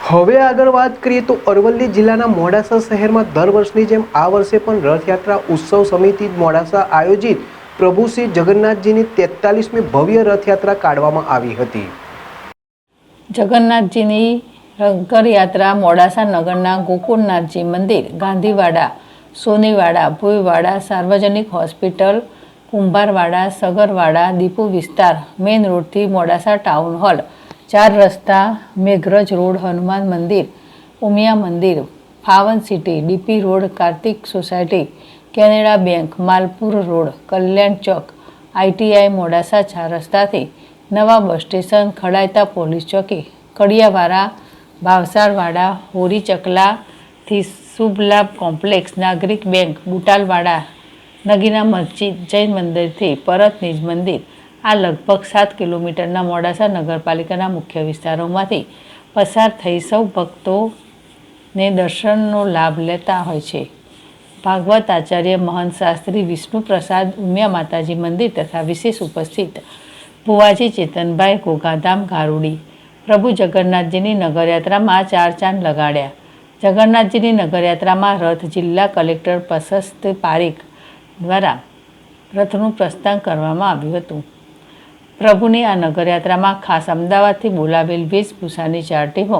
હવે આગળ વાત કરીએ તો અરવલ્લી જિલ્લાના મોડાસા શહેરમાં દર વર્ષની જેમ આ વર્ષે પણ રથયાત્રા ઉત્સવ સમિતિ મોડાસા આયોજિત પ્રભુ શ્રી જગન્નાથજીની 43મી ભવ્ય રથયાત્રા કાઢવામાં આવી હતી। જગન્નાથજીની નગરયાત્રા મોડાસા નગરના ગોકુળનાથજી મંદિર, ગાંધીવાડા, સોનીવાડા, ભોયવાડા, સાર્વજનિક હોસ્પિટલ, કુંભારવાડા, સગરવાડા, દીપુ વિસ્તાર, મેઇન રોડથી મોડાસા ટાઉન હોલ, 4 રસ્તા, મેઘરજ રોડ, હનુમાન મંદિર, ઉમિયા મંદિર, ફાવન city, DP road, Kartik society, Canara bank, Malpur road, Kalyan chowk, ITI Modasa 4 રસ્તાથી નવા બસ સ્ટેશન, ખડાયતા પોલીસ ચોકી, કડિયાવાડા, ભાવસારવાડા, હોરી ચકલાથી શુભ લાભ કોમ્પ્લેક્સ, નાગરિક બેંક, બુટાલવાડા, નગીના મસ્જિદ, જૈન મંદિરથી પરત નિજ મંદિર, આ લગભગ 7 કિલોમીટરના મોડાસા નગરપાલિકાના મુખ્ય વિસ્તારોમાંથી પસાર થઈ સૌ ભક્તોને દર્શનનો લાભ લેતા હોય છે। ભાગવત આચાર્ય મહંત શાસ્ત્રી વિષ્ણુ પ્રસાદ, ઉમિયા માતાજી મંદિર તથા વિશેષ ઉપસ્થિત ભુવાજી ચેતનભાઈ ઘોઘાધામ ગારુડી પ્રભુ જગન્નાથજીની નગરયાત્રામાં 4 ચાંદ લગાડ્યા। જગન્નાથજીની નગરયાત્રામાં રથ જિલ્લા કલેક્ટર પ્રશસ્ત પારીખ દ્વારા રથનું પ્રસ્થાન કરવામાં આવ્યું હતું। પ્રભુની આ નગરયાત્રામાં ખાસ અમદાવાદથી બોલાવેલ વેશભૂષાની 4 ટીમો,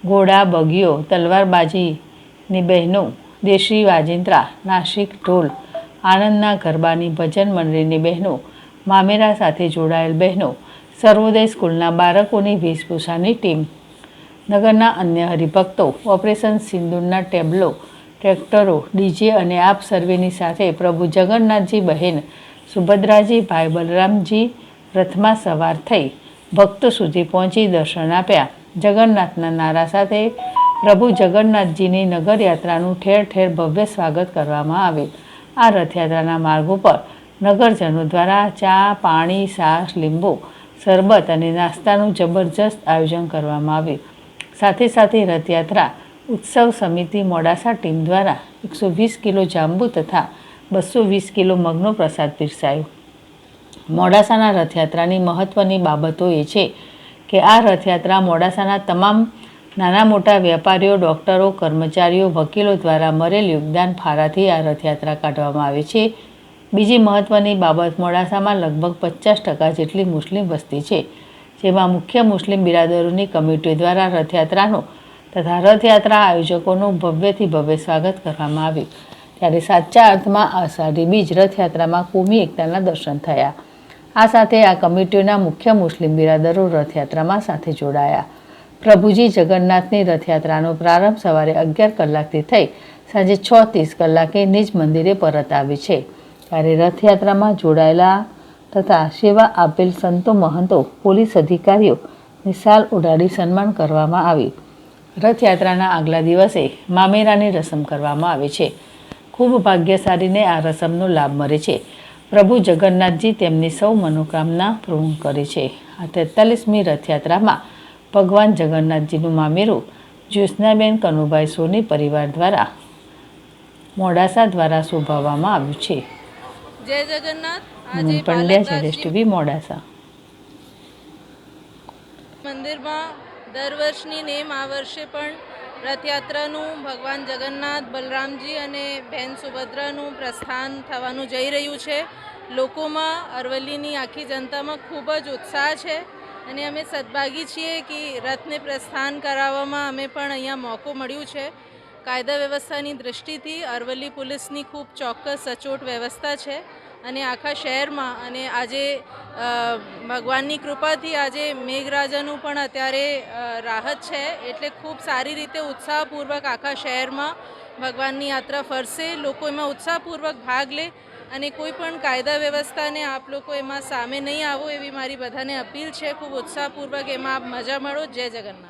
ઘોડા, બગીઓ, તલવારબાજીની બહેનો, દેશી વાજિંત્રા, નાસિક ઢોલ, આનંદના ગરબાની ભજન મંડળીની બહેનો, મામેરા સાથે જોડાયેલ બહેનો, સર્વોદય સ્કૂલના બાળકોની વેશભૂષાની ટીમ, નગરના અન્ય હરિભક્તો, ઓપરેશન સિંદૂરના ટેબ્લો, ટ્રેક્ટરો, ડીજે અને આપ સર્વેની સાથે પ્રભુ જગન્નાથજી, બહેન સુભદ્રાજી, ભાઈ બલરામજી રથમાં સવાર થઈ ભક્તો સુધી પહોંચી દર્શન આપ્યા। જગન્નાથના નારા સાથે પ્રભુ જગન્નાથજીની નગરયાત્રાનું ઠેર ઠેર ભવ્ય સ્વાગત કરવામાં આવેલ। આ રથયાત્રાના માર્ગો પર નગરજનો દ્વારા ચા, પાણી, છાશ, લીંબુ શરબત અને નાસ્તાનું જબરજસ્ત આયોજન કરવામાં આવ્યું। સાથે સાથે રથયાત્રા ઉત્સવ સમિતિ મોડાસા ટીમ દ્વારા 120 કિલો જાંબુ તથા 220 કિલો મગનો પ્રસાદ પીરસાયો। મોડાસાના રથયાત્રાની મહત્વની બાબતો એ છે કે આ રથયાત્રા મોડાસાના તમામ નાના મોટા વેપારીઓ, ડૉક્ટરો, કર્મચારીઓ, વકીલો દ્વારા મળેલ યોગદાન ફાળાથી આ રથયાત્રા કાઢવામાં આવે છે। બીજી મહત્વની બાબત, મોડાસામાં લગભગ 50% જેટલી મુસ્લિમ વસ્તી છે, જેમાં મુખ્ય મુસ્લિમ બિરાદરોની કમિટીઓ દ્વારા રથયાત્રાનું તથા રથયાત્રા આયોજકોનું ભવ્યથી ભવ્ય સ્વાગત કરવામાં આવ્યું। ત્યારે સાચા અર્થમાં અષાઢી બીજ રથયાત્રામાં કોમી એકતાના દર્શન થયા। આ સાથે આ કમિટીઓના મુખ્ય મુસ્લિમ બિરાદરો રથયાત્રામાં સાથે જોડાયા। પ્રભુજી જગન્નાથની રથયાત્રાનો પ્રારંભ સવારે 11 કલાકથી થઈ સાંજે 6:30 કલાકે નિજ મંદિરે પરત આવે છે। ત્યારે રથયાત્રામાં જોડાયેલા તથા સેવા આપેલ સંતો, મહંતો, પોલીસ અધિકારીઓ શાલ ઉડાડી સન્માન કરવામાં આવ્યું। રથયાત્રાના આગલા દિવસે મામેરાની રસમ કરવામાં આવે છે। ખૂબ ભાગ્યશાળીને આ રસમનો લાભ મળે છે। પ્રભુ જગન્નાથજી તેમની સૌ મનોકામના પૂર્ણ કરે છે। આ 43મી રથયાત્રામાં ભગવાન જગન્નાથજીનું મામેરું જ્યોત્સનાબેન કનુભાઈ સોની પરિવાર દ્વારા મોડાસા દ્વારા શોભાવવામાં આવ્યું છે। જય જગન્નાથ। આજે પંડ્યા જેડેશ ટીવી મોડાસા મંદિરમાં દર વર્ષની નેમ આ વર્ષે પણ રથયાત્રાનું ભગવાન જગન્નાથ, બલરામજી અને બહેન સુભદ્રાનું પ્રસ્થાન થવાનું જઈ રહ્યું છે। લોકોમાં, અરવલ્લીની આખી જનતામાં ખૂબ જ ઉત્સાહ છે અને અમે સદભાગી છીએ કે રથને પ્રસ્થાન કરાવવામાં અમે પણ અહીંયા મોકો મળ્યું છે। કાયદા વ્યવસ્થાની દૃષ્ટિથી અરવલ્લી પોલીસની ખૂબ ચોક્કસ સચોટ વ્યવસ્થા છે અને આખા શહેરમાં અને આજે ભગવાનની કૃપાથી આજે મેઘરાજાનું પણ અત્યારે રાહત છે, એટલે ખૂબ સારી રીતે ઉત્સાહપૂર્વક આખા શહેરમાં ભગવાનની યાત્રા ફરશે। લોકો એમાં ઉત્સાહપૂર્વક ભાગ લે અને કોઈ પણ કાયદા વ્યવસ્થાને આપ લોકો એમાં સામે નહીં આવો એવી મારી બધાને અપીલ છે। ખૂબ ઉત્સાહપૂર્વક એમાં આપ મજા માણો। જય જગન્નાથ।